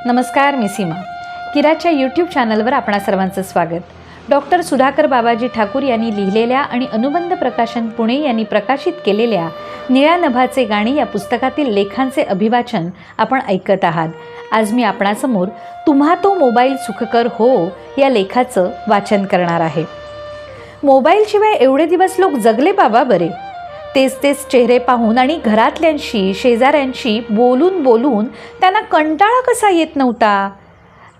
नमस्कार, मी सीमा. किराच्या यूट्यूब चॅनलवर आपणा सर्वांचं स्वागत. डॉक्टर सुधाकर बाबाजी ठाकूर यांनी लिहिलेल्या आणि अनुबंध प्रकाशन पुणे यांनी प्रकाशित केलेल्या निळ्या नभाचे गाणी या पुस्तकातील लेखांचे अभिवाचन आपण ऐकत आहात. आज मी आपणासमोर तुम्हा तो मोबाईल सुखकर हो या लेखाचं वाचन करणार आहे. मोबाईलशिवाय एवढे दिवस लोक जगले बाबा बरे. तेच चेहरे पाहून आणि घरातल्यांशी शेजाऱ्यांशी बोलून बोलून त्यांना कंटाळा कसा येत नव्हता.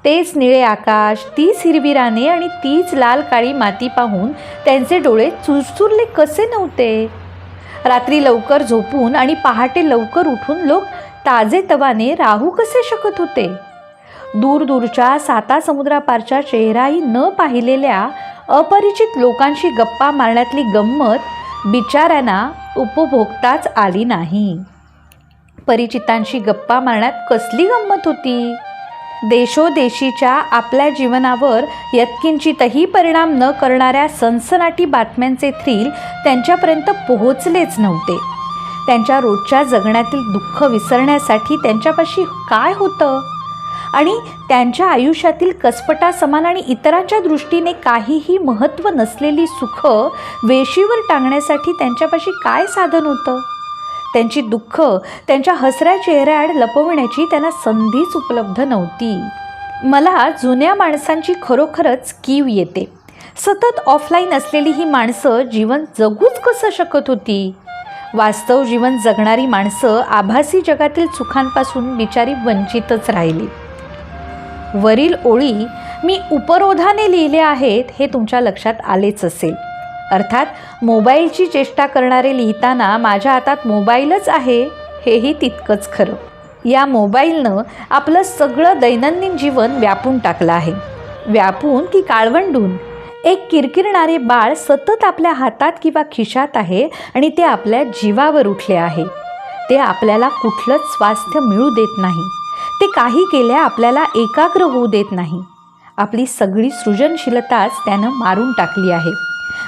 तेच निळे आकाश, तीच हिरवी राने आणि तीच लाल काळी माती पाहून त्यांचे डोळे चुरचुरले कसे नव्हते. रात्री लवकर झोपून आणि पहाटे लवकर उठून लोक ताजेतवाने राहू कसे शकत होते. दूरदूरच्या साता समुद्रापारच्या चेहराही न पाहिलेल्या अपरिचित लोकांशी गप्पा मारण्यातली गंमत बिचाऱ्यांना उपभोगताच आली नाही. परिचितांशी गप्पा मारण्यात कसली गंमत होती. देशोदेशीच्या आपल्या जीवनावर यत्किंचितही परिणाम न करणाऱ्या सनसनाटी बातम्यांचे थ्रिल त्यांच्यापर्यंत पोहोचलेच नव्हते. त्यांच्या रोजच्या जगण्यातील दुःख विसरण्यासाठी त्यांच्यापाशी काय होतं आणि त्यांच्या आयुष्यातील कसपटासमान आणि इतरांच्या दृष्टीने काहीही महत्त्व नसलेली सुख वेशीवर टांगण्यासाठी त्यांच्यापाशी काय साधन होतं. त्यांची दुःख त्यांच्या हसऱ्या चेहऱ्याआड लपविण्याची त्यांना संधीच उपलब्ध नव्हती. मला जुन्या माणसांची खरोखरच कीव येते. सतत ऑफलाईन असलेली ही माणसं जीवन जगूच कसं शकत होती. वास्तव जीवन जगणारी माणसं आभासी जगातील सुखांपासून बिचारी वंचितच राहिली. वरील ओळी मी उपरोधाने लिहिल्या आहेत हे तुमच्या लक्षात आलेच असेल. अर्थात मोबाईलची चेष्टा करणारे लिहिताना माझ्या हातात मोबाईलच आहे हेही तितकंच खरं. या मोबाईलनं आपलं सगळं दैनंदिन जीवन व्यापून टाकलं आहे. व्यापून की काळवंडून. एक किरकिरणारे बाळ सतत आपल्या हातात किंवा खिशात आहे आणि ते आपल्या जीवावर उठले आहे. ते आपल्याला कुठलंच स्वास्थ्य मिळू देत नाही. ते काही केल्या आपल्याला एकाग्र होऊ देत नाही. आपली सगळी सृजनशीलताच त्यानं मारून टाकली आहे.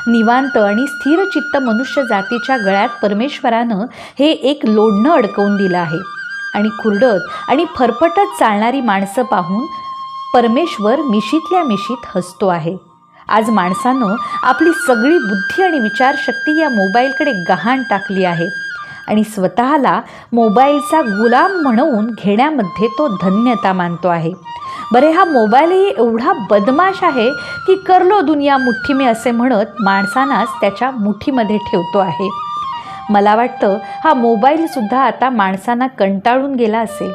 निवांत आणि स्थिरचित्त मनुष्य जातीच्या गळ्यात परमेश्वरानं हे एक लोढणं अडकवून दिलं आहे आणि खुरडत आणि फरफटत चालणारी माणसं पाहून परमेश्वर मिशीतल्या मिशीत हसतो आहे. आज माणसानं आपली सगळी बुद्धी आणि विचारशक्ती या मोबाईलकडे गहाण टाकली आहे आणि स्वतःला मोबाईलचा गुलाम म्हणवून घेण्यामध्ये तो धन्यता मानतो आहे. बरे, हा मोबाईलही एवढा बदमाश आहे की कर लो दुनिया मुठ्ठी में असे म्हणत माणसांनाच त्याच्या मुठीमध्ये ठेवतो आहे. मला वाटतं हा मोबाईलसुद्धा आता माणसांना कंटाळून गेला असेल.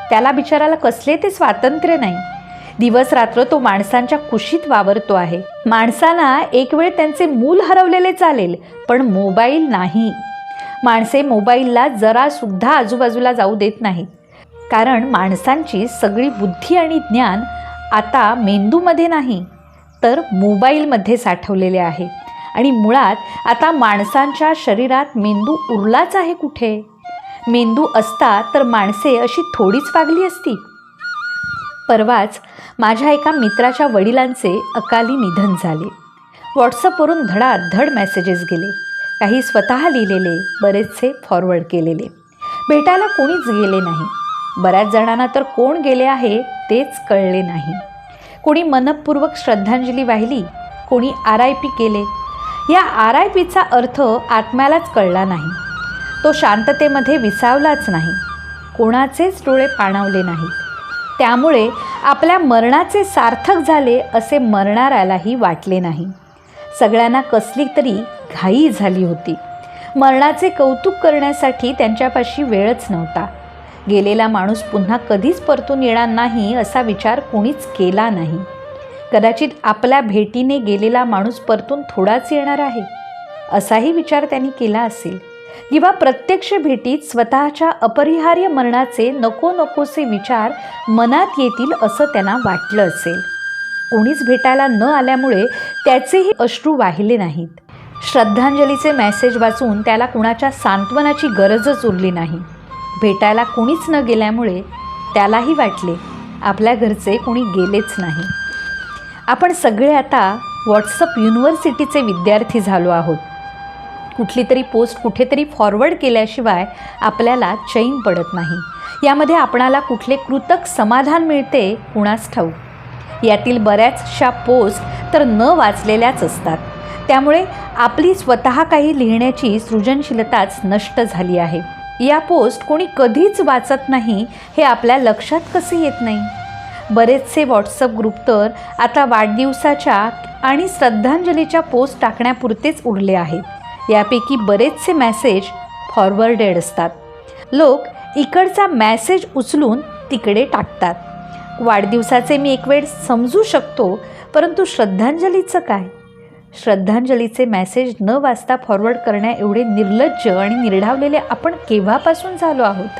त्याला बिचाराला कसले ते स्वातंत्र्य नाही. दिवस रात्र तो माणसांच्या कुशीत वावरतो आहे. माणसांना एक वेळ त्यांचे मूल हरवलेले चालेल, पण मोबाईल नाही. माणसे मोबाईलला जरासुद्धा आजूबाजूला जाऊ देत नाहीत. कारण माणसांची सगळी बुद्धी आणि ज्ञान आता मेंदूमध्ये नाही तर मोबाईलमध्ये साठवलेले आहे. आणि मुळात आता माणसांच्या शरीरात मेंदू उरलाच आहे कुठे. मेंदू असता तर माणसे अशी थोडीच वागली असती. परवाच माझ्या एका मित्राच्या वडिलांचे अकाली निधन झाले. व्हॉट्सअपवरून धडाधड मेसेजेस गेले. काही स्वतः लिहिलेले, बरेचसे फॉरवर्ड केलेले. भेटायला कोणीच गेले नाही. बऱ्याच जणांना तर कोण गेले आहे तेच कळले नाही. कोणी मनपूर्वक श्रद्धांजली वाहिली, कोणी RIP केले. या RIPचा अर्थ आत्म्यालाच कळला नाही. तो शांततेमध्ये विसावलाच नाही. कोणाचेच डोळे पाणावले नाहीत. त्यामुळे आपल्या मरणाचे सार्थक झाले असे मरणाऱ्यालाही वाटले नाही. सगळ्यांना कसली तरी घाई झाली होती. मरणाचे कौतुक करण्यासाठी त्यांच्यापाशी वेळच नव्हता. गेलेला माणूस पुन्हा कधीच परतून येणार नाही असा विचार कोणीच केला नाही. कदाचित आपल्या भेटीने गेलेला माणूस परतून थोडाच येणार आहे असाही विचार त्यांनी केला असेल. किंवा प्रत्यक्ष भेटीत स्वतःच्या अपरिहार्य मरणाचे नको नकोसे विचार मनात येतील असं त्यांना वाटलं असेल. कोणीच भेटायला न आल्यामुळे त्याचेही अश्रू वाहिले नाहीत. श्रद्धांजलीचे मेसेज वाचून त्याला कुणाच्या सांत्वनाची गरजच उरली नाही. भेटायला कोणीच न गेल्यामुळे त्यालाही वाटले आपल्या घरचे कोणी गेलेच नाही. आपण सगळे आता व्हॉट्सअप युनिव्हर्सिटीचे विद्यार्थी झालो आहोत. कुठली तरी पोस्ट कुठेतरी फॉरवर्ड केल्याशिवाय आपल्याला चैन पडत नाही. यामध्ये आपणाला कुठले कृतक समाधान मिळते कुणास ठाऊक. यातील बऱ्याचशा पोस्ट तर न वाचलेल्याच असतात. त्यामुळे आपली स्वतः काही लिहिण्याची सृजनशीलताच नष्ट झाली आहे. या पोस्ट कोणी कधीच वाचत नाही हे आपल्या लक्षात कसे येत नाही. बरेचसे व्हॉट्सअप ग्रुप तर आता वाढदिवसाच्या आणि श्रद्धांजलीच्या पोस्ट टाकण्यापुरतेच उरले आहेत. यापैकी बरेचसे मेसेज फॉरवर्डेड असतात. लोक इकडचा मेसेज उचलून तिकडे टाकतात. वाढदिवसाचे मी एक वेळ समजू शकतो, परंतु श्रद्धांजलीचं काय? श्रद्धांजलीचे मेसेज न वाचता फॉरवर्ड करण्या एवढे निर्लज्ज आणि निर्ढावलेले आपण केव्हापासून झालो आहोत?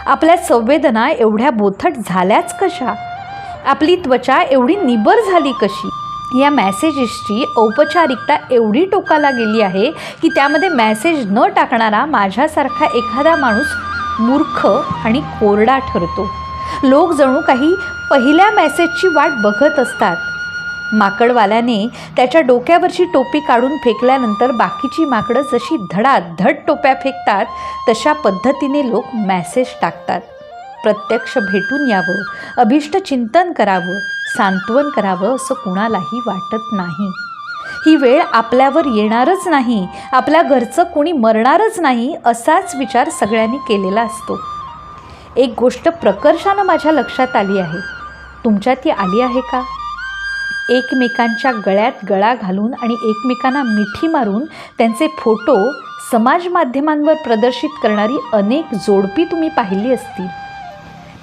आपल्या संवेदना एवढ्या बोथट झाल्याच कशा? आपली त्वचा एवढी निबर झाली कशी? या मेसेजेसची औपचारिकता एवढी टोकाला गेली आहे की त्यामध्ये मेसेज न टाकणारा माझ्यासारखा एखादा माणूस मूर्ख आणि कोरडा ठरतो. लोक जणू काही पहिल्या मेसेजची वाट बघत असतात. माकडवाल्याने त्याच्या डोक्यावरची टोपी काढून फेकल्यानंतर बाकीची माकडं जशी धडाधड टोप्या फेकतात तशा पद्धतीने लोक मेसेज टाकतात. प्रत्यक्ष भेटून यावं, अभिष्ट चिंतन करावं, सांत्वन करावं असं कुणालाही वाटत नाही. ही वेळ आपल्यावर येणारच नाही, आपल्या घरचं कोणी मरणारच नाही असाच विचार सगळ्यांनी केलेला असतो. एक गोष्ट प्रकर्षानं माझ्या लक्षात आली आहे. तुमच्यात ती आली आहे का? एकमेकांच्या गळ्यात गळा घालून आणि एकमेकांना मिठी मारून त्यांचे फोटो समाज माध्यमांवर प्रदर्शित करणारी अनेक जोडपी तुम्ही पाहिली असतील.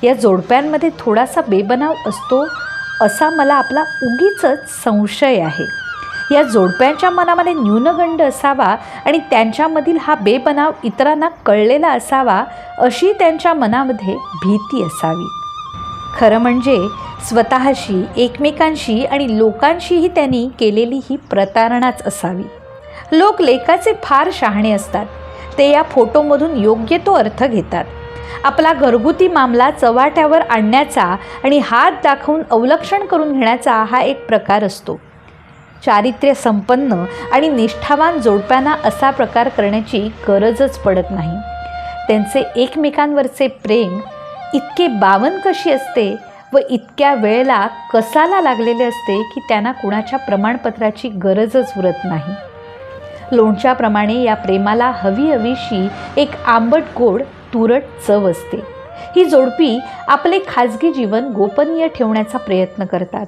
या जोडप्यांमध्ये थोडासा बेबनाव असतो असा मला आपला उगीचच संशय आहे. या जोडप्यांच्या मनामध्ये न्यूनगंड असावा आणि त्यांच्यामधील हा बेबनाव इतरांना कळलेला असावा अशी त्यांच्या मनामध्ये भीती असावी. खरं म्हणजे स्वतःशी, एकमेकांशी आणि लोकांशीही त्यांनी केलेली ही प्रतारणाच असावी. लोक लेखाचे फार शहाणे असतात. ते या फोटोमधून योग्य तो अर्थ घेतात. आपला घरगुती मामला चव्हाट्यावर आणण्याचा आणि हात दाखवून अवलक्षण करून घेण्याचा हा एक प्रकार असतो. चारित्र्य संपन्न आणि निष्ठावान जोडप्यांना असा प्रकार करण्याची गरजच पडत नाही. त्यांचे एकमेकांवरचे प्रेम इतके बावनकशी असते व इतक्या वेळेला कसाला लागलेले असते की त्यांना कुणाच्या प्रमाणपत्राची गरजच उरत नाही. लोणच्याप्रमाणे या प्रेमाला हवीशी एक आंबट गोड तुरट चव असते. ही जोडपी आपले खाजगी जीवन गोपनीय ठेवण्याचा प्रयत्न करतात.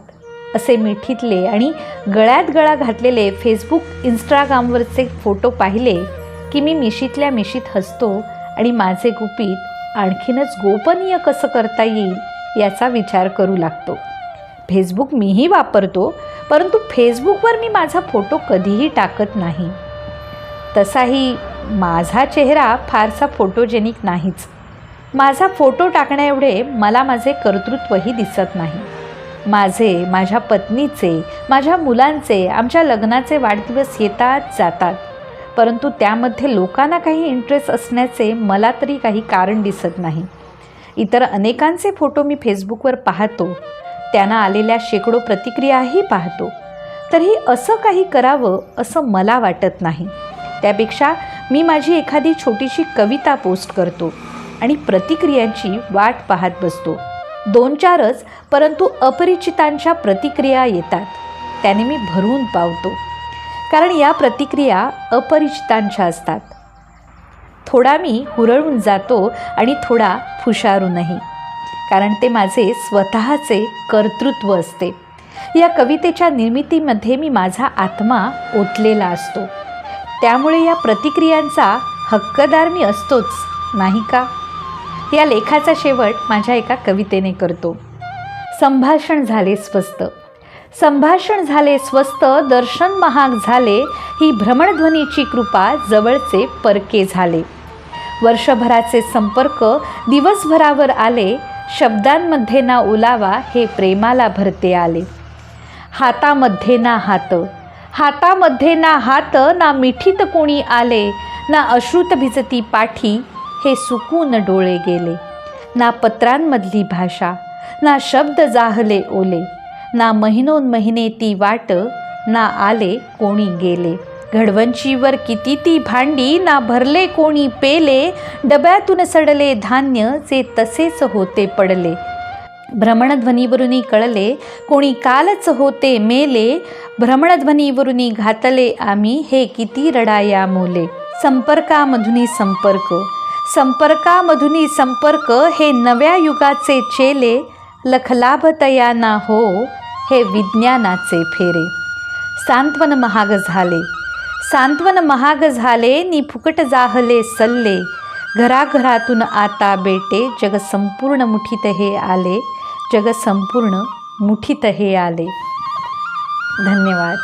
असे मिठीतले आणि गळ्यात गळा घातलेले फेसबुक, इंस्टाग्रामवरचे फोटो पाहिले की मी मिशीतल्या मिशीत हसतो आणि माझे गुपित आणखीनच गोपनीय कसं करता येईल याचा विचार करू लागतो. फेसबुक मीही वापरतो, परंतु फेसबुकवर मी माझा फोटो कधीही टाकत नाही. तसाही माझा चेहरा फारसा फोटोजेनिक नाहीच. माझा फोटो टाकण्या एवढे मला माझे कर्तृत्वही दिसत नाही. माझे, माझ्या पत्नीचे, माझ्या मुलांचे, आमच्या लग्नाचे वाढदिवस येतात जातात, परंतु त्यामध्ये लोकांना काही इंटरेस्ट असण्याचे मला तरी काही कारण दिसत नाही. इतर अनेकांचे फोटो मी फेसबुकवर पाहतो, त्यांना आलेल्या शेकडो प्रतिक्रियाही पाहतो. तरीही असं काही करावं असं मला वाटत नाही. त्यापेक्षा मी माझी एखादी छोटीशी कविता पोस्ट करतो आणि प्रतिक्रियांची वाट पाहत बसतो. 2-4च परंतु अपरिचितांच्या प्रतिक्रिया येतात. त्याने मी भरून पावतो, कारण या प्रतिक्रिया अपरिचितांच्या असतात. थोडा मी हुरळून जातो आणि थोडा फुशारूनही, कारण ते माझे स्वतःचे कर्तृत्व असते. या कवितेच्या निर्मितीमध्ये मी माझा आत्मा ओतलेला असतो. त्यामुळे या प्रतिक्रियांचा हक्कदार मी असतोच, नाही का? या लेखाचा शेवट माझ्या एका कवितेने करतो. संभाषण झाले स्वस्त, संभाषण झाले स्वस्त, दर्शन महाग झाले, ही भ्रमणध्वनीची कृपा जवळचे परके झाले. वर्षभराचे संपर्क दिवसभरावर आले, शब्दांमध्ये ना ओलावा हे प्रेमाला भरते आले. हातामध्ये ना हात, हातामध्ये ना हात, ना मिठीत कोणी आले, ना अश्रुत भिजती पाठी हे सुकून डोळे गेले. ना पत्रांमधली भाषा, ना शब्द जाहले ओले, ना महिनोन महिने ती वाट, ना आले कोणी गेले. घडवंचीवर किती ती भांडी, ना भरले कोणी पेले, डब्यातून सडले धान्य जे तसेच होते पडले. भ्रमणध्वनीवरुनी कळले कोणी कालच होते मेले, भ्रमणध्वनीवरुनी घातले आम्ही हे किती रडाया मोले. संपर्कामधुनी संपर्क, संपर्कामधुनी संपर्क हे नव्या युगाचे चेले, लखलाभतया ना हो हे विज्ञानाचे फेरे. सांत्वन महाग झाले, सांत्वन महाग झाले, नि फुकट जाहले सल्ले, घराघरातून आता बेटे, जग संपूर्ण मुठीत हे आले, जग संपूर्ण मुठीत हे आले. धन्यवाद.